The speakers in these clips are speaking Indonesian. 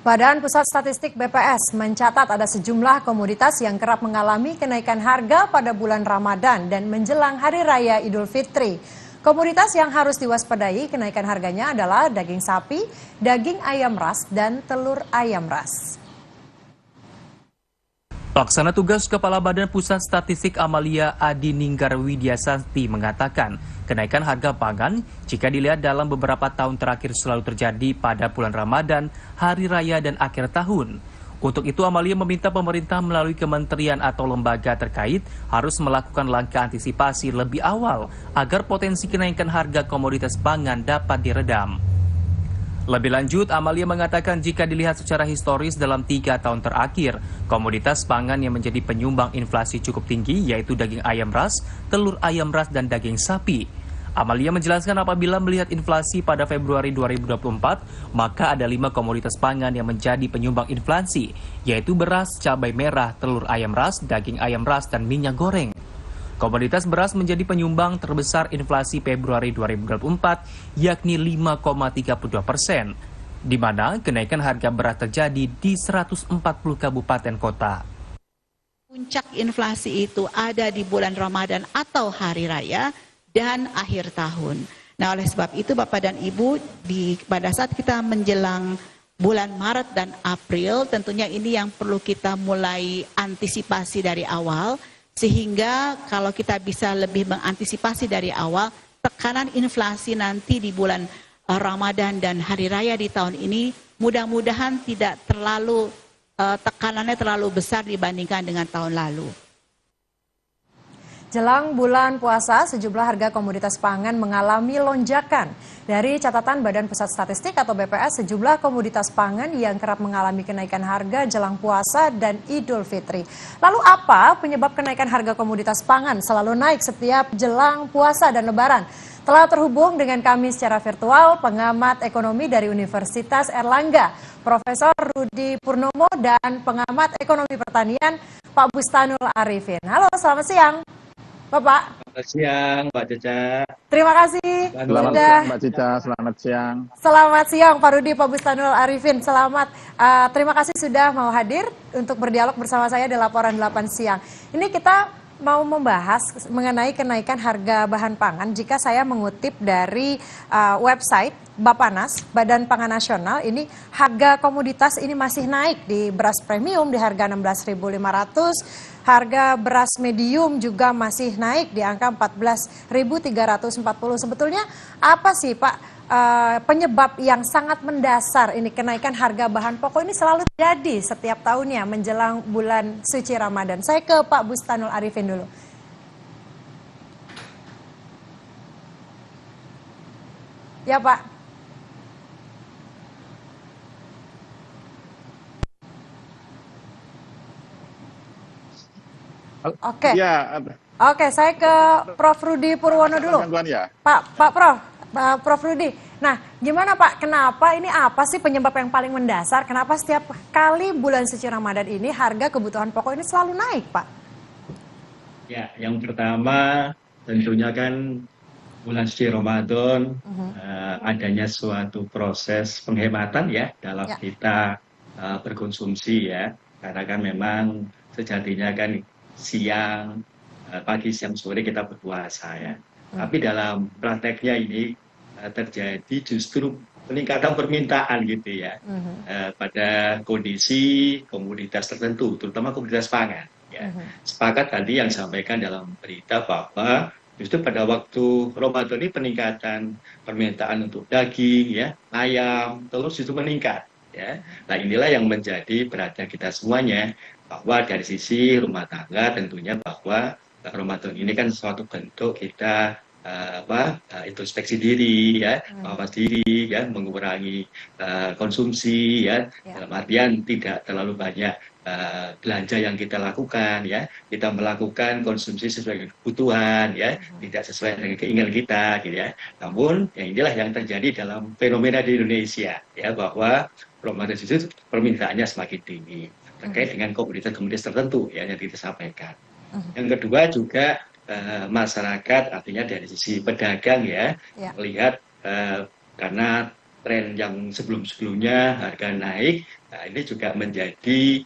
Badan Pusat Statistik BPS mencatat ada sejumlah komoditas yang kerap mengalami kenaikan harga pada bulan Ramadan dan menjelang Hari Raya Idul Fitri. Komoditas yang harus diwaspadai kenaikan harganya adalah daging sapi, daging ayam ras, dan telur ayam ras. Pelaksana tugas Kepala Badan Pusat Statistik Amalia Adi Ninggar Widyasanti mengatakan, kenaikan harga pangan jika dilihat dalam beberapa tahun terakhir selalu terjadi pada bulan Ramadan, Hari Raya, dan akhir tahun. Untuk itu, Amalia meminta pemerintah melalui kementerian atau lembaga terkait harus melakukan langkah antisipasi lebih awal agar potensi kenaikan harga komoditas pangan dapat diredam. Lebih lanjut, Amalia mengatakan jika dilihat secara historis dalam 3 tahun terakhir, komoditas pangan yang menjadi penyumbang inflasi cukup tinggi yaitu daging ayam ras, telur ayam ras, dan daging sapi. Amalia menjelaskan apabila melihat inflasi pada Februari 2024, maka ada 5 komoditas pangan yang menjadi penyumbang inflasi, yaitu beras, cabai merah, telur ayam ras, daging ayam ras, dan minyak goreng. Komoditas beras menjadi penyumbang terbesar inflasi Februari 2024, yakni 5,32%, di mana kenaikan harga beras terjadi di 140 kabupaten kota. Puncak inflasi itu ada di bulan Ramadan atau Hari Raya dan akhir tahun. Nah, oleh sebab itu Bapak dan Ibu, pada saat kita menjelang bulan Maret dan April, tentunya ini yang perlu kita mulai antisipasi dari awal, sehingga kalau kita bisa lebih mengantisipasi dari awal, tekanan inflasi nanti di bulan Ramadan dan Hari Raya di tahun ini mudah-mudahan tidak terlalu tekanannya terlalu besar dibandingkan dengan tahun lalu. Jelang bulan puasa, sejumlah harga komoditas pangan mengalami lonjakan. Dari catatan Badan Pusat Statistik atau BPS, sejumlah komoditas pangan yang kerap mengalami kenaikan harga jelang puasa dan Idul Fitri. Lalu apa penyebab kenaikan harga komoditas pangan selalu naik setiap jelang puasa dan Lebaran? Telah terhubung dengan kami secara virtual pengamat ekonomi dari Universitas Erlangga, Profesor Rudi Purnomo, dan pengamat ekonomi pertanian Pak Bustanul Arifin. Halo, selamat siang. Bapak. Selamat siang, Mbak Cica. Terima kasih. Selamat siang, Mbak Cica. Selamat siang. Selamat siang, Pak Rudi, Pak Bustanul Arifin. Selamat. Terima kasih sudah mau hadir untuk berdialog bersama saya di Laporan 8 Siang. Ini kita mau membahas mengenai kenaikan harga bahan pangan. Jika saya mengutip dari website Bapanas, Badan Pangan Nasional, ini harga komoditas ini masih naik di beras premium di harga 16.500. Harga beras medium juga masih naik di angka 14.340. Sebetulnya apa sih Pak penyebab yang sangat mendasar ini kenaikan harga bahan pokok ini selalu terjadi setiap tahunnya menjelang bulan suci Ramadan? Saya ke Pak Bustanul Arifin dulu. Ya Pak. Oke. Ya. Oke, saya ke Prof. Rudi Purwono dulu. Ya. Prof. Rudi. Nah, gimana Pak? Kenapa ini apa sih penyebab yang paling mendasar? Kenapa setiap kali bulan suci Ramadan ini harga kebutuhan pokok ini selalu naik, Pak? Ya, yang pertama tentunya kan bulan suci Ramadan adanya suatu proses penghematan ya dalam kita berkonsumsi ya. Karena kan memang sejatinya kan siang, pagi, siang, sore kita berpuasa ya. Tapi dalam prakteknya ini terjadi justru peningkatan permintaan gitu ya. Pada kondisi komoditas tertentu, terutama komoditas pangan. Ya. Sepakat tadi yang disampaikan dalam berita bahwa justru pada waktu Ramadan ini peningkatan permintaan untuk daging, ya, ayam, telur justru meningkat. Ya. Nah inilah yang menjadi perhatian kita semuanya, bahwa dari sisi rumah tangga tentunya bahwa Ramadan ini kan suatu bentuk kita introspeksi diri ya, mawas diri ya, mengurangi konsumsi ya, dalam artian tidak terlalu banyak belanja yang kita lakukan ya, kita melakukan konsumsi sesuai dengan kebutuhan ya, tidak sesuai dengan keinginan kita gitu ya. Namun ya inilah yang terjadi dalam fenomena di Indonesia ya, bahwa Ramadan itu permintaannya semakin tinggi terkait dengan komoditas-komoditas tertentu ya yang kita sampaikan. Yang kedua juga masyarakat, artinya dari sisi pedagang ya, melihat karena tren yang sebelum-sebelumnya harga naik. Nah, ini juga menjadi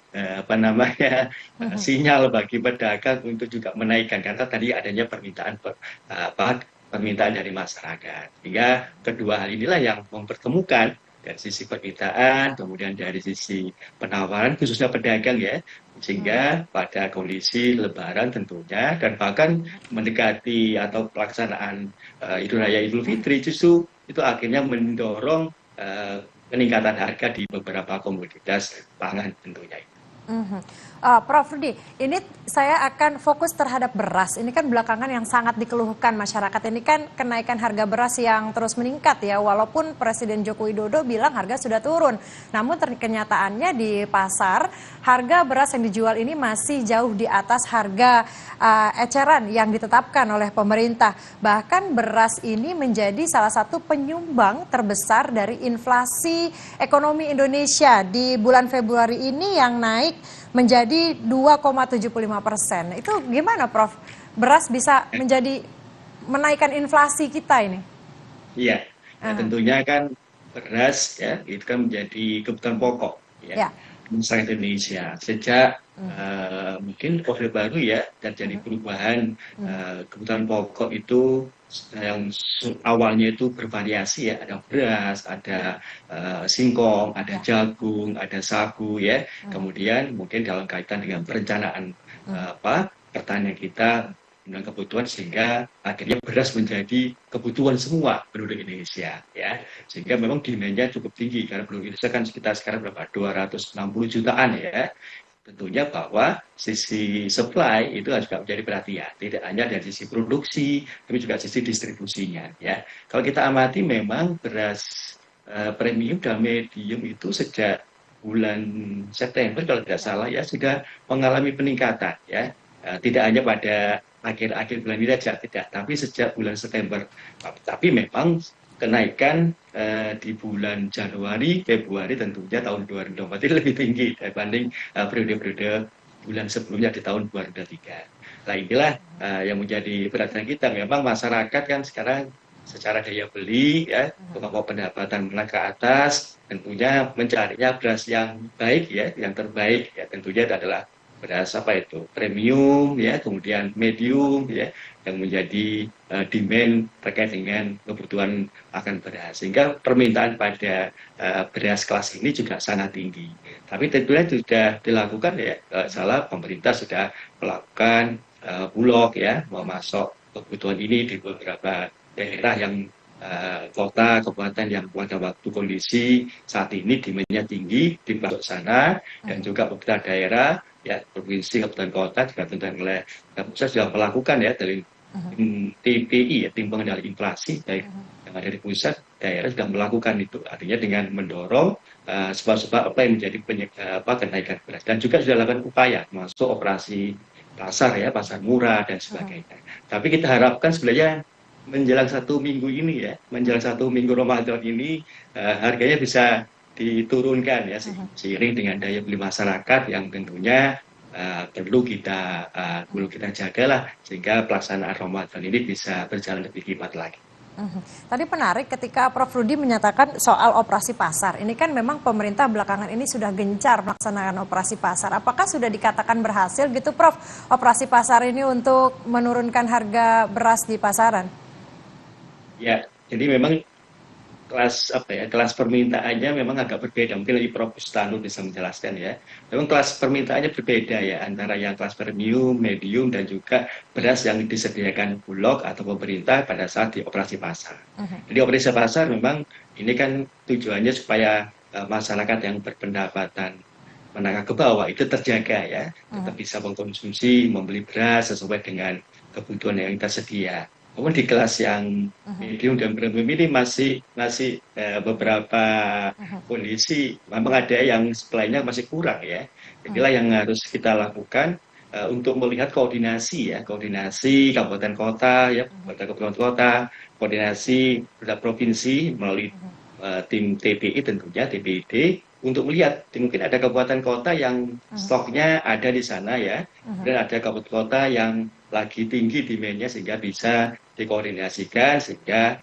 sinyal bagi pedagang untuk juga menaikkan karena tadi adanya permintaan dari masyarakat. Sehingga kedua hal inilah yang mempertemukan dari sisi permintaan, kemudian dari sisi penawaran khususnya pedagang ya, sehingga pada kondisi Lebaran tentunya dan bahkan mendekati atau pelaksanaan Idul Raya Idul Fitri justru itu akhirnya mendorong peningkatan harga di beberapa komoditas pangan tentunya. Prof. Rudi, ini saya akan fokus terhadap beras. Ini kan belakangan yang sangat dikeluhkan masyarakat. Ini kan kenaikan harga beras yang terus meningkat ya. Walaupun Presiden Joko Widodo bilang harga sudah turun. Namun kenyataannya di pasar, harga beras yang dijual ini masih jauh di atas harga eceran yang ditetapkan oleh pemerintah. Bahkan beras ini menjadi salah satu penyumbang terbesar dari inflasi ekonomi Indonesia. Di bulan Februari ini yang naik menjadi 2,75%. Itu gimana, Prof? Beras bisa menjadi menaikkan inflasi kita ini? Iya, tentunya kan beras ya itu kan menjadi kebutuhan pokok ya masyarakat Indonesia sejak mungkin Orde Baru ya terjadi perubahan kebutuhan pokok itu yang awalnya itu bervariasi ya, ada beras, ada singkong, ada jagung, ada sagu ya. Kemudian mungkin dalam kaitan dengan perencanaan pertanian kita dengan kebutuhan sehingga akhirnya beras menjadi kebutuhan semua penduduk Indonesia ya. Sehingga memang demand-nya cukup tinggi karena penduduk Indonesia kan sekitar sekarang berapa 260 jutaan ya. Tentunya bahwa sisi supply itu harus juga menjadi perhatian, tidak hanya dari sisi produksi, tapi juga sisi distribusinya. Ya, kalau kita amati memang beras premium dan medium itu sejak bulan September kalau tidak salah ya sudah mengalami peningkatan. Ya, tidak hanya pada akhir-akhir bulan ini saja tidak, tapi sejak bulan September. Tapi memang kenaikan di bulan Januari, Februari tentunya tahun 2024 ini lebih tinggi dibanding periode-periode bulan sebelumnya di tahun 2023. Nah inilah yang menjadi perhatian kita. Memang masyarakat kan sekarang secara daya beli, ya, kemampuan pendapatan menengah ke atas, tentunya mencarinya beras yang baik, ya, yang terbaik, ya, tentunya adalah beras premium, ya, kemudian medium, ya, yang menjadi demand terkait dengan kebutuhan akan beras, sehingga permintaan pada beras kelas ini juga sangat tinggi. Tapi tentunya sudah dilakukan ya, salah pemerintah sudah melakukan bulog ya, memasok kebutuhan ini di beberapa daerah yang kota, kabupaten yang pada waktu kondisi saat ini demand-nya tinggi di sana, dan juga beberapa daerah ya provinsi, kabupaten kota juga tentang oleh pusat sudah melakukan ya dari TPI ya, tim pengendali inflasi baik yang ada di pusat, daerah sudah melakukan itu, artinya dengan mendorong sebab-sebab apa yang menjadi kenaikan beras, dan juga sudah lakukan upaya masuk operasi pasar ya, pasar murah dan sebagainya. Tapi kita harapkan sebenarnya menjelang 1 minggu ini ya, menjelang 1 minggu Ramadan ini harganya bisa diturunkan ya, seiring dengan daya beli masyarakat yang tentunya perlu kita jagalah sehingga pelaksanaan Ramadan ini bisa berjalan lebih hemat lagi. Tadi menarik ketika Prof. Rudi menyatakan soal operasi pasar. Ini kan memang pemerintah belakangan ini sudah gencar melaksanakan operasi pasar. Apakah sudah dikatakan berhasil gitu, Prof, operasi pasar ini untuk menurunkan harga beras di pasaran? Ya, jadi memang kelas permintaannya memang agak berbeda. Mungkin dari Prof. Bustanu bisa menjelaskan ya. Memang kelas permintaannya berbeda ya, antara yang kelas premium, medium, dan juga beras yang disediakan Bulog atau pemerintah pada saat di operasi pasar. Jadi operasi pasar memang ini kan tujuannya supaya masyarakat yang berpendapatan menengah ke bawah itu terjaga ya, tetap bisa mengkonsumsi, membeli beras sesuai dengan kebutuhan yang tersedia. Namun di kelas yang medium dan premium ini masih beberapa kondisi memang ada yang supply-nya masih kurang ya. Inilah yang harus kita lakukan untuk melihat koordinasi kabupaten kota ya, kabupaten kota, koordinasi provinsi melalui tim TPI tentunya, TPID, untuk melihat mungkin ada kabupaten kota yang stoknya ada di sana ya, dan ada kabupaten kota yang lagi tinggi demand-nya sehingga bisa dikoordinasikan sehingga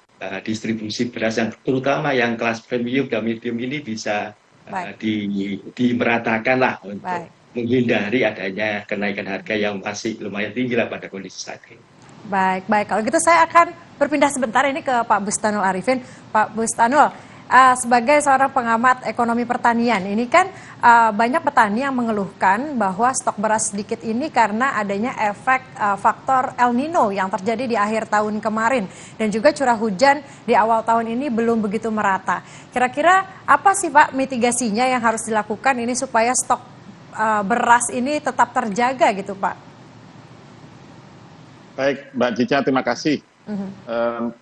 distribusi beras yang terutama yang kelas premium dan medium ini bisa dimeratakan lah untuk menghindari adanya kenaikan harga yang masih lumayan tinggi lah pada kondisi saat ini. Baik. Kalau gitu saya akan berpindah sebentar ini ke Pak Bustanul Arifin. Pak Bustanul, sebagai seorang pengamat ekonomi pertanian, ini kan banyak petani yang mengeluhkan bahwa stok beras sedikit ini karena adanya efek faktor El Nino yang terjadi di akhir tahun kemarin. Dan juga curah hujan di awal tahun ini belum begitu merata. Kira-kira apa sih Pak mitigasinya yang harus dilakukan ini supaya stok beras ini tetap terjaga gitu Pak? Baik, Mbak Cica, terima kasih.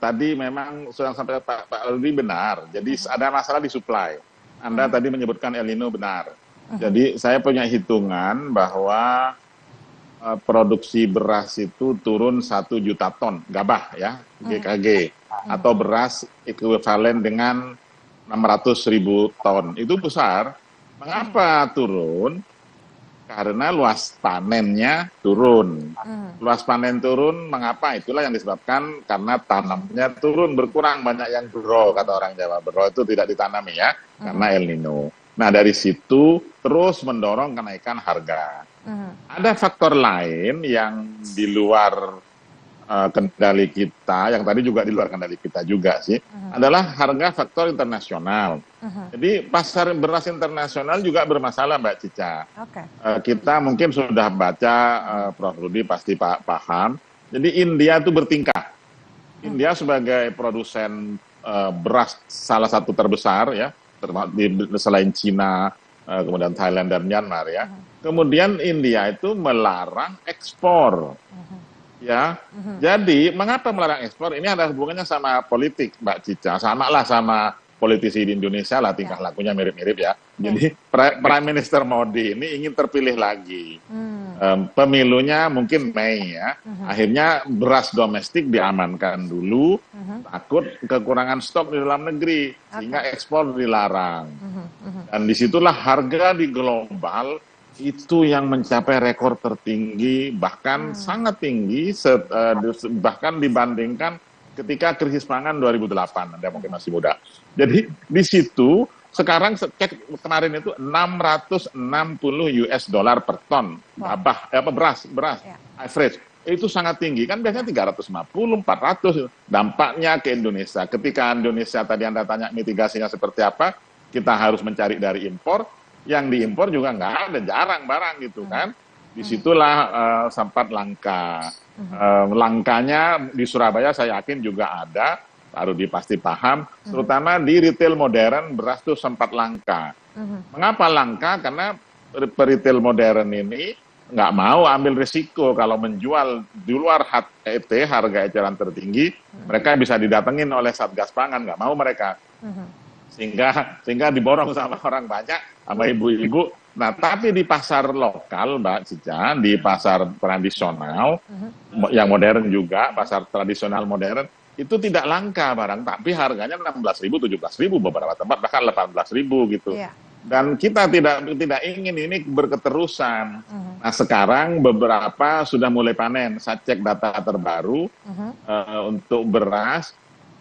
Tadi memang sudah sampai Pak Aldi benar. Jadi ada masalah di supply. Anda tadi menyebutkan El Nino benar. Jadi saya punya hitungan bahwa produksi beras itu turun 1 juta ton gabah ya, GKG, atau beras ekuivalen dengan 600.000 ton. Itu besar. Mengapa turun? Karena luas panennya turun. Luas panen turun, mengapa? Itulah yang disebabkan karena tanamnya turun, berkurang, banyak yang bero, kata orang Jawa. Bero itu tidak ditanami ya, karena El Nino. Nah, dari situ terus mendorong kenaikan harga. Ada faktor lain yang di luar kendali kita, yang tadi juga di luar kendali kita juga sih, adalah harga faktor internasional. Jadi pasar beras internasional juga bermasalah, Mbak Cica. Kita mungkin sudah baca, Prof. Rudi pasti paham. Jadi India itu bertingkah. India sebagai produsen beras salah satu terbesar ya, selain Cina, kemudian Thailand dan Myanmar ya. Kemudian India itu melarang ekspor. Ya, jadi mengapa melarang ekspor? Ini ada hubungannya sama politik, Mbak Cica. Sama lah sama politisi di Indonesia lah, tingkah lakunya mirip-mirip ya. Jadi Prime Minister Modi ini ingin terpilih lagi. Pemilunya mungkin Mei ya. Akhirnya beras domestik diamankan dulu, takut kekurangan stok di dalam negeri, sehingga ekspor dilarang. Dan disitulah harga di global itu yang mencapai rekor tertinggi, bahkan sangat tinggi, bahkan dibandingkan ketika krisis pangan 2008, Anda mungkin masih muda. Jadi di situ sekarang cek kemarin itu 660 US dollar per ton beras average. Itu sangat tinggi, kan biasanya 350, 400. Dampaknya ke Indonesia. Ketika Indonesia tadi Anda tanya mitigasinya seperti apa, kita harus mencari dari impor. Yang diimpor juga nggak ada, jarang barang gitu kan. Disitulah sempat langka. Langkanya di Surabaya saya yakin juga ada, Pak Rudi pasti paham, terutama di retail modern beras itu sempat langka. Mengapa langka? Karena retail modern ini nggak mau ambil risiko kalau menjual di luar HET, harga eceran tertinggi, mereka bisa didatengin oleh Satgas Pangan, nggak mau mereka. Sehingga diborong sama orang banyak, sama ibu-ibu. Nah, tapi di pasar lokal, Mbak Cica, di pasar tradisional, yang modern juga, pasar tradisional modern, itu tidak langka barang, tapi harganya 16.000, 17.000, beberapa tempat bahkan 18.000 gitu. Dan kita tidak ingin ini berketerusan. Nah, sekarang beberapa sudah mulai panen. Saya cek data terbaru untuk beras,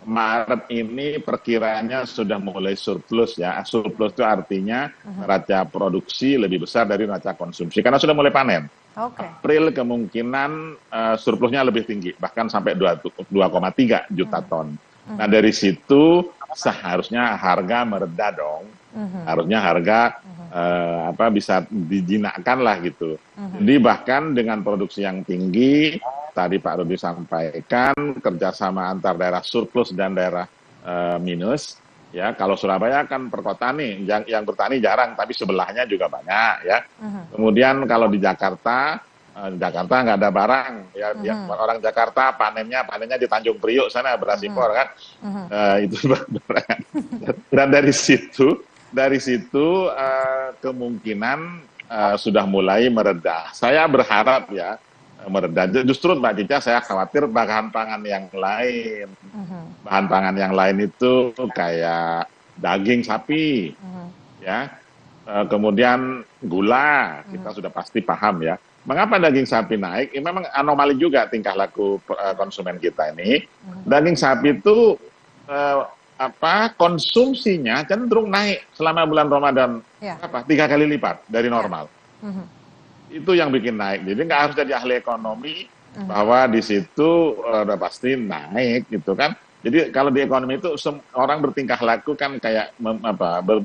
Maret ini perkiraannya sudah mulai surplus ya. Surplus itu artinya neraca produksi lebih besar dari neraca konsumsi karena sudah mulai panen. April kemungkinan surplusnya lebih tinggi, bahkan sampai 2,3 juta ton. Nah, dari situ seharusnya harga mereda dong. Harusnya harga bisa dijinakkan lah gitu. Jadi bahkan dengan produksi yang tinggi, tadi Pak Rudi sampaikan kerjasama antar daerah surplus dan daerah minus. Ya, kalau Surabaya kan perkotaan nih, yang bertani jarang, tapi sebelahnya juga banyak ya. Kemudian kalau di Jakarta nggak ada barang, ya, orang Jakarta panennya di Tanjung Priok sana beras impor kan, itu barang. Dan dari situ kemungkinan sudah mulai mereda. Saya berharap ya mereda. Justru Mbak Cica saya khawatir bahan pangan yang lain. Bahan pangan yang lain itu kayak daging sapi, ya. Kemudian gula, kita sudah pasti paham ya. Mengapa daging sapi naik? Ini memang anomali juga tingkah laku konsumen kita ini. Daging sapi itu konsumsinya cenderung naik selama bulan Ramadan, Ya. 3 kali lipat dari normal. Mhm. Itu yang bikin naik. Jadi nggak harus jadi ahli ekonomi bahwa di situ udah pasti naik gitu kan. Jadi kalau di ekonomi itu orang bertingkah laku kan kayak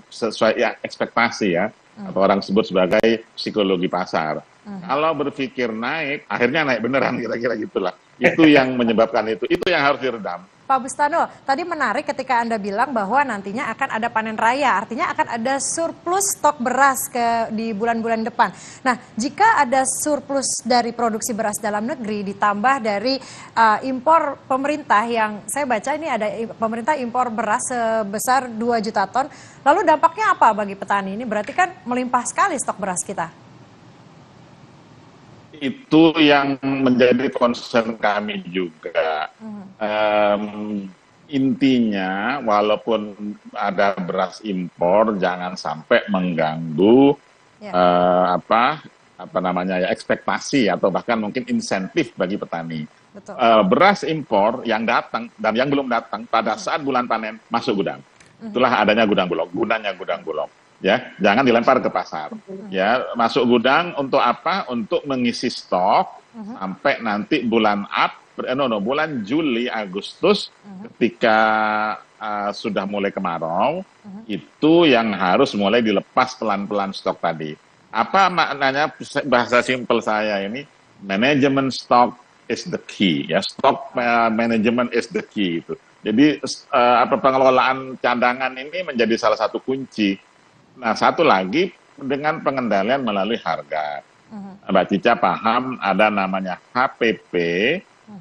sesuai ya ekspektasi ya, atau orang sebut sebagai psikologi pasar. Kalau berpikir naik, akhirnya naik beneran, kira-kira gitulah. Itu yang menyebabkan itu yang harus diredam. Pak Bustano, tadi menarik ketika Anda bilang bahwa nantinya akan ada panen raya, artinya akan ada surplus stok beras di bulan-bulan depan. Nah, jika ada surplus dari produksi beras dalam negeri ditambah dari impor pemerintah yang saya baca ini ada pemerintah impor beras sebesar 2 juta ton, lalu dampaknya apa bagi petani? Ini berarti kan melimpah sekali stok beras kita. Itu yang menjadi concern kami juga. Intinya, walaupun ada beras impor, jangan sampai mengganggu ekspektasi atau bahkan mungkin insentif bagi petani. Betul. Beras impor yang datang dan yang belum datang pada saat bulan panen masuk gudang. Itulah adanya gudang bulog, gunanya gudang bulog. Ya, jangan dilempar ke pasar. Ya, masuk gudang untuk apa? Untuk mengisi stok sampai nanti bulan bulan Juli Agustus ketika sudah mulai kemarau, itu yang harus mulai dilepas pelan-pelan stok tadi. Apa maknanya bahasa simpel saya ini? Manajemen stok is the key. Ya, stock management is the key itu. Jadi pengelolaan cadangan ini menjadi salah satu kunci. Nah, satu lagi dengan pengendalian melalui harga. Mbak Cica paham ada namanya HPP,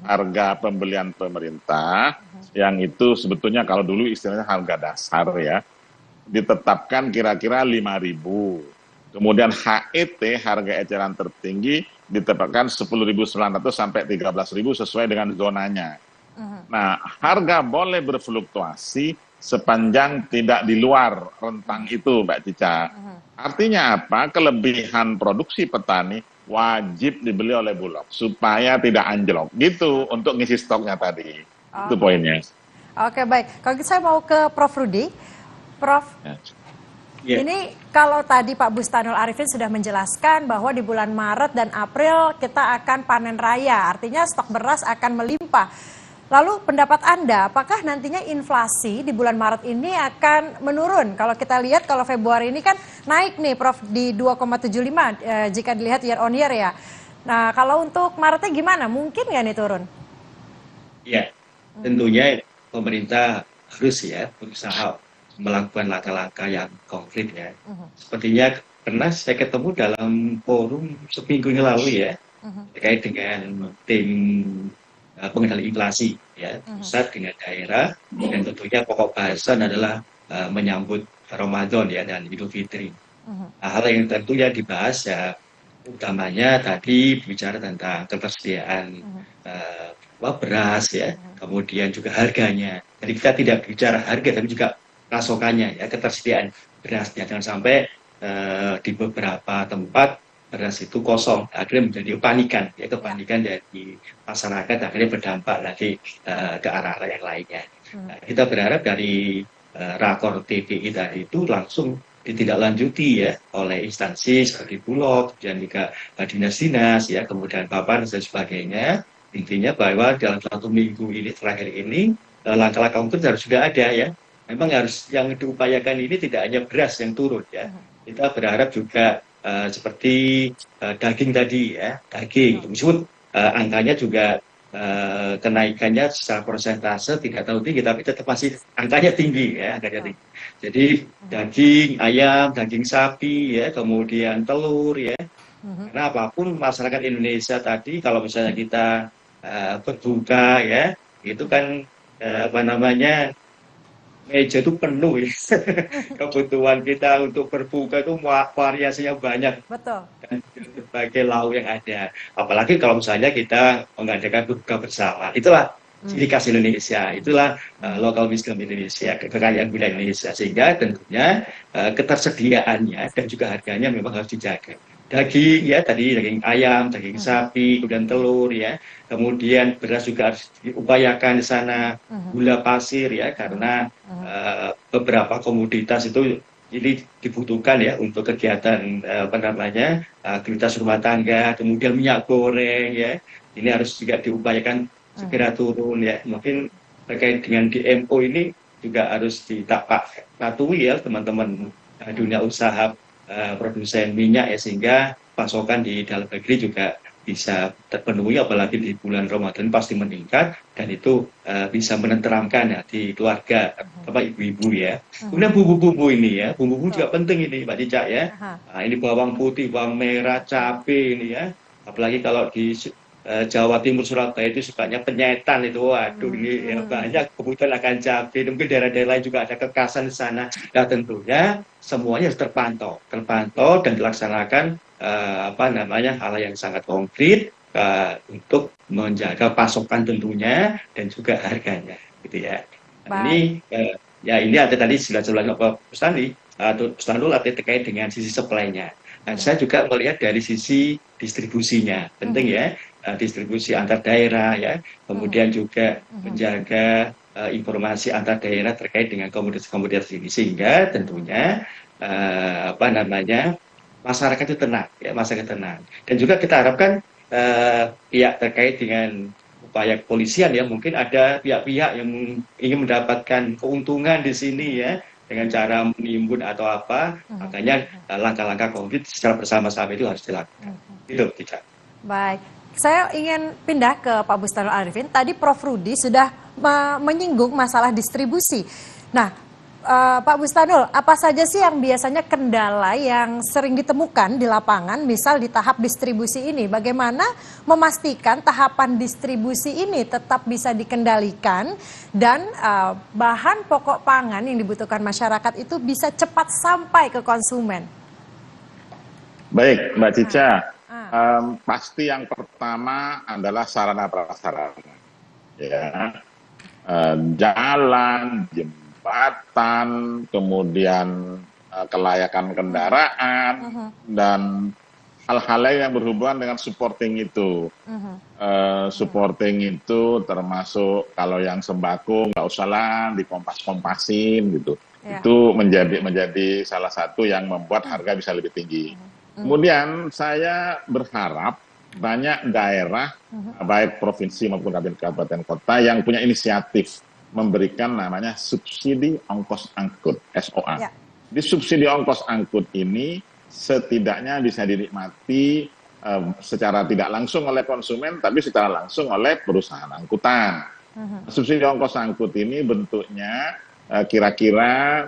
harga pembelian pemerintah, yang itu sebetulnya kalau dulu istilahnya harga dasar ya, ditetapkan kira-kira 5.000. Kemudian HET, harga eceran tertinggi, ditetapkan 10.900 sampai 13.000 sesuai dengan zonanya. Nah, harga boleh berfluktuasi sepanjang tidak di luar rentang itu, Mbak Cica. Artinya apa? Kelebihan produksi petani wajib dibeli oleh Bulog supaya tidak anjlok. Gitu untuk ngisi stoknya tadi. Itu poinnya. Oke, baik. Kalau gitu saya mau ke Prof. Rudi. Prof, ini kalau tadi Pak Bustanul Arifin sudah menjelaskan bahwa di bulan Maret dan April kita akan panen raya. Artinya stok beras akan melimpah. Lalu pendapat Anda, apakah nantinya inflasi di bulan Maret ini akan menurun? Kalau kita lihat, kalau Februari ini kan naik nih Prof di 2,75 jika dilihat year on year ya. Nah, kalau untuk Maretnya gimana? Mungkin nggak nih turun? Ya, tentunya pemerintah harus ya berusaha melakukan langkah-langkah yang konkret ya. Sepertinya pernah saya ketemu dalam forum seminggu yang lalu ya, terkait dengan tim pengendali inflasi ya, pusat dengan daerah, dan tentunya pokok bahasan adalah menyambut Ramadan ya dan Idul Fitri. Hal yang tentunya dibahas ya utamanya tadi bicara tentang ketersediaan beras ya, kemudian juga harganya. Jadi kita tidak bicara harga tapi juga pasokannya ya, ketersediaan berasnya. Jangan sampai di beberapa tempat beras itu kosong, akhirnya menjadi kepanikan, ya kepanikan dari masyarakat, akhirnya berdampak lagi ke arah-arah yang lainnya. Nah, kita berharap dari rakor TPI tadi itu langsung ditindaklanjuti ya oleh instansi seperti Bulog, dan juga dinas-dinas, ya kemudian Bapak dan sebagainya. Intinya bahwa dalam 1 minggu ini terakhir ini langkah-langkah konkret harus sudah ada ya. Memang harus yang diupayakan ini tidak hanya beras yang turun ya. Kita berharap juga seperti daging tadi ya, daging meskipun angkanya juga kenaikannya secara persentase tidak terlalu tinggi, tapi tetap masih angkanya tinggi ya, angkanya tinggi. Jadi daging ayam, daging sapi ya, kemudian telur ya. Karena apapun masyarakat Indonesia tadi kalau misalnya kita berbuka ya, itu kan meja itu penuh ya. Kebutuhan kita untuk berbuka itu variasinya banyak. Betul. Dan berbagai lauk yang ada. Apalagi kalau misalnya kita mengadakan berbuka bersama. Itulah ciri khas Indonesia. Itulah local wisdom Indonesia, kekayaan budaya Indonesia. Sehingga tentunya ketersediaannya dan juga harganya memang harus dijaga. daging ya, tadi daging ayam, daging sapi, kemudian telur ya, kemudian beras juga harus diupayakan di sana, gula pasir ya, karena beberapa komoditas itu ini dibutuhkan ya untuk kegiatan apa namanya aktivitas rumah tangga, kemudian minyak goreng ya, ini harus juga diupayakan segera turun ya. Mungkin terkait dengan DMO ini juga harus patuhi ya teman-teman dunia usaha produsen minyak ya, sehingga pasokan di dalam negeri juga bisa terpenuhi, apalagi di bulan Ramadan pasti meningkat, dan itu bisa menenteramkan ya di keluarga apa ibu-ibu ya. Kemudian bumbu-bumbu ini ya, bumbu-bumbu juga penting ini Mbak Cica ya. Nah, ini bawang putih, bawang merah, cabai ini ya. Apalagi kalau di Jawa Timur, Surabaya itu sukanya penyetan itu, waduh ini ya, banyak kebutuhan akan cabai. Mungkin daerah-daerah lain juga ada kekasan di sana. Nah tentunya semuanya harus terpantau dan dilaksanakan apa namanya hal yang sangat konkret untuk menjaga pasokan tentunya dan juga harganya, gitu ya. Nah, ini ya ini ada tadi sudah Pak Bustanul terkait dengan sisi supply-nya. Nah, saya juga melihat dari sisi distribusinya, penting ya, distribusi antar daerah ya, kemudian juga menjaga informasi antar daerah terkait dengan komoditas ini, sehingga tentunya apa namanya masyarakat itu tenang ya, masyarakat tenang. Dan juga kita harapkan pihak terkait dengan upaya kepolisian ya, mungkin ada pihak-pihak yang ingin mendapatkan keuntungan di sini ya, dengan cara menimbun atau apa, makanya langkah-langkah konkret secara bersama-sama itu harus dilakukan. Itu tidak. Baik, saya ingin pindah ke Pak Bustanul Arifin. Tadi Prof. Rudi sudah menyinggung masalah distribusi. Nah, Pak Bustanul, apa saja sih yang biasanya kendala yang sering ditemukan di lapangan, misal di tahap distribusi ini? Bagaimana memastikan tahapan distribusi ini tetap bisa dikendalikan dan bahan pokok pangan yang dibutuhkan masyarakat itu bisa cepat sampai ke konsumen? Baik, Mbak Cica. Pasti yang pertama adalah sarana prasarana. Ya. Jalan, jembatan, kemudian kelayakan kendaraan, dan hal-hal lain yang berhubungan dengan supporting itu. Supporting itu termasuk kalau yang sembako nggak usah lah dikompas-kompasin gitu. Itu menjadi salah satu yang membuat harga bisa lebih tinggi. Kemudian saya berharap banyak daerah, baik provinsi maupun kabupaten kota yang punya inisiatif memberikan namanya subsidi ongkos angkut (SOA). Di subsidi ongkos angkut ini setidaknya bisa dinikmati secara tidak langsung oleh konsumen, tapi secara langsung oleh perusahaan angkutan. Subsidi ongkos angkut ini bentuknya kira-kira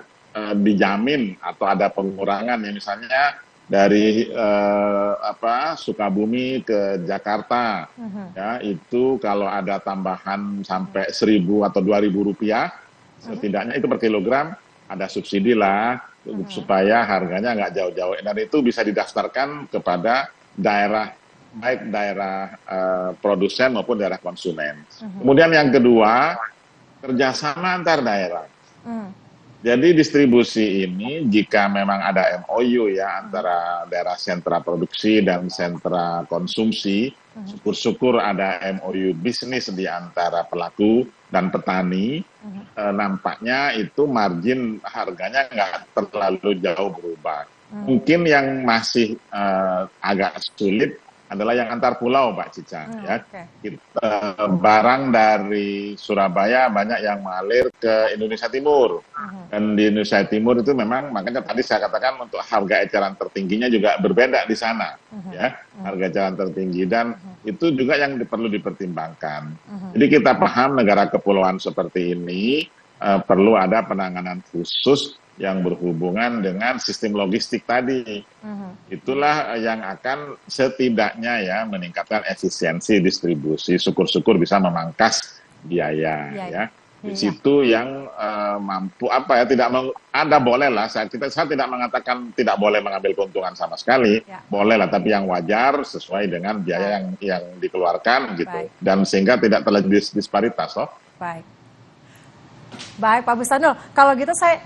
dijamin atau ada pengurangan ya, misalnya dari Sukabumi ke Jakarta, ya itu kalau ada tambahan sampai 1.000 atau 2.000 rupiah, setidaknya itu per kilogram ada subsidi lah supaya harganya nggak jauh-jauh, dan itu bisa didaftarkan kepada daerah, baik daerah produsen maupun daerah konsumen. Kemudian yang kedua, kerjasama antar daerah. Jadi distribusi ini jika memang ada MOU ya antara daerah sentra produksi dan sentra konsumsi, syukur-syukur ada MOU bisnis di antara pelaku dan petani, nampaknya itu margin harganya nggak terlalu jauh berubah. Mungkin yang masih agak sulit adalah yang antar pulau, Pak Cica. Ya. Barang dari Surabaya banyak yang mengalir ke Indonesia Timur. Dan di Indonesia Timur itu memang, makanya tadi saya katakan untuk harga eceran tertingginya juga berbeda di sana. Ya, harga eceran tertinggi, dan itu juga yang perlu dipertimbangkan. Jadi kita paham negara kepulauan seperti ini perlu ada penanganan khusus yang berhubungan dengan sistem logistik tadi. Itulah yang akan setidaknya ya meningkatkan efisiensi distribusi, syukur-syukur bisa memangkas biaya ya. Di situ yang mampu ada boleh lah, saya tidak mengatakan tidak boleh mengambil keuntungan sama sekali, boleh lah, tapi yang wajar sesuai dengan biaya yang dikeluarkan gitu. Dan sehingga tidak terjadi disparitas. Baik Pak Bustanul, kalau gitu saya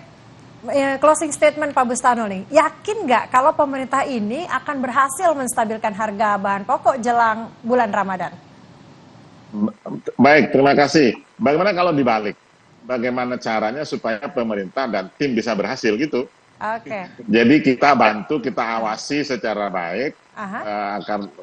closing statement Pak Bustanul nih, yakin nggak kalau pemerintah ini akan berhasil menstabilkan harga bahan pokok jelang bulan Ramadan? Baik, terima kasih. Bagaimana kalau dibalik? Bagaimana caranya supaya pemerintah dan tim bisa berhasil gitu? Oke. Jadi kita bantu, kita awasi secara baik.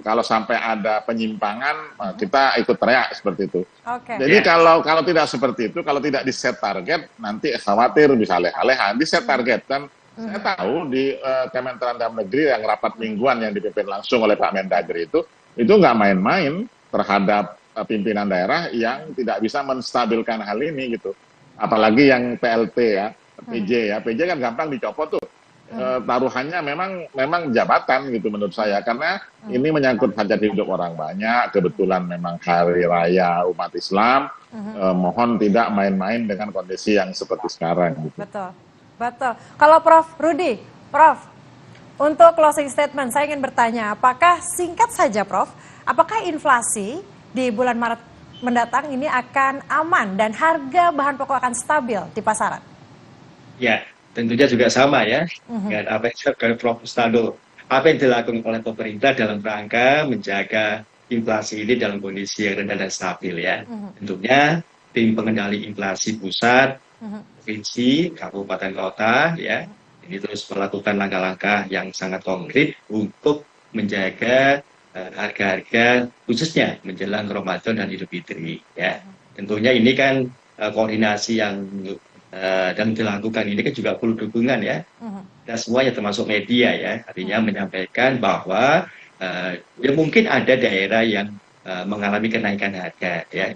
Kalau sampai ada penyimpangan, kita ikut teriak seperti itu. Oke. Jadi kalau tidak seperti itu, kalau tidak di-set target, nanti khawatir bisa leha-leha. Di-set target kan, saya tahu di Kementerian Dalam Negeri yang rapat mingguan yang dipimpin langsung oleh Pak Mendagri itu nggak main-main terhadap pimpinan daerah yang tidak bisa menstabilkan hal ini gitu. Apalagi yang PLT ya, PJ ya, PJ kan gampang dicopot tuh. Taruhannya memang jabatan gitu menurut saya, karena ini menyangkut hajat hidup orang banyak, kebetulan memang hari raya umat Islam, mohon tidak main-main dengan kondisi yang seperti sekarang gitu. Betul. Kalau Prof. Rudi, Prof, untuk closing statement saya ingin bertanya, apakah singkat saja Prof, apakah inflasi di bulan Maret mendatang ini akan aman dan harga bahan pokok akan stabil di pasaran? Ya, tentunya juga sama ya, dengan apa yang disampaikan Prof. Bustanul. Apa yang dilakukan oleh pemerintah dalam rangka menjaga inflasi ini dalam kondisi yang rendah dan stabil ya. Tentunya tim pengendali inflasi pusat, provinsi, kabupaten kota ya, ini terus melakukan langkah-langkah yang sangat konkret untuk menjaga harga-harga khususnya menjelang Ramadan dan Idul Fitri ya. Tentunya ini kan koordinasi yang dan dilakukan ini kan juga perlu dukungan ya. Dan semuanya termasuk media ya, artinya menyampaikan bahwa ya mungkin ada daerah yang mengalami kenaikan harga ya.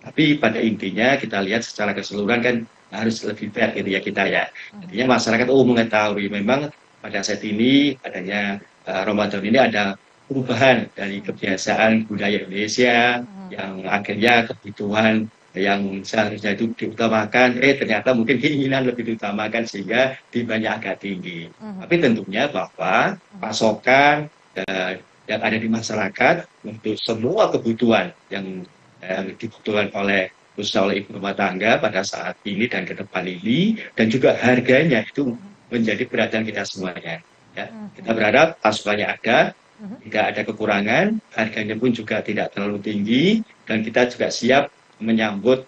Tapi pada intinya kita lihat secara keseluruhan kan harus lebih fair gitu ya kita ya. Artinya masyarakat mengetahui memang pada saat ini adanya Ramadan ini ada perubahan dari kebiasaan budaya Indonesia yang akhirnya kebutuhan yang seharusnya itu diutamakan, ternyata mungkin keinginan lebih diutamakan sehingga demandnya agak tinggi. Tapi tentunya bahwa pasokan yang ada di masyarakat untuk semua kebutuhan yang dibutuhkan khususnya oleh ibu rumah tangga pada saat ini dan ke depan ini, dan juga harganya itu menjadi perhatian kita semuanya. Ya. Kita berharap pasokannya ada, tidak ada kekurangan, harganya pun juga tidak terlalu tinggi, dan kita juga siap menyambut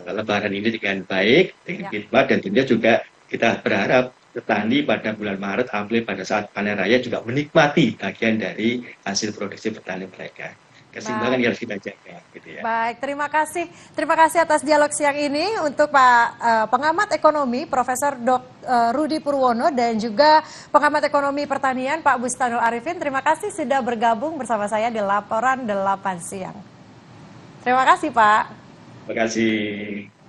Lebaran ini dengan baik, dengan khidmat, dan tentunya juga kita berharap petani pada bulan Maret, April pada saat panen raya juga menikmati bagian dari hasil produksi petani mereka. Keseimbangan yang harus kita jaga, gitu ya. Baik, terima kasih atas dialog siang ini untuk Pak pengamat ekonomi Profesor Rudi Purwono dan juga pengamat ekonomi pertanian Pak Bustanul Arifin. Terima kasih sudah bergabung bersama saya di Laporan 8 Siang. Terima kasih Pak. Terima kasih.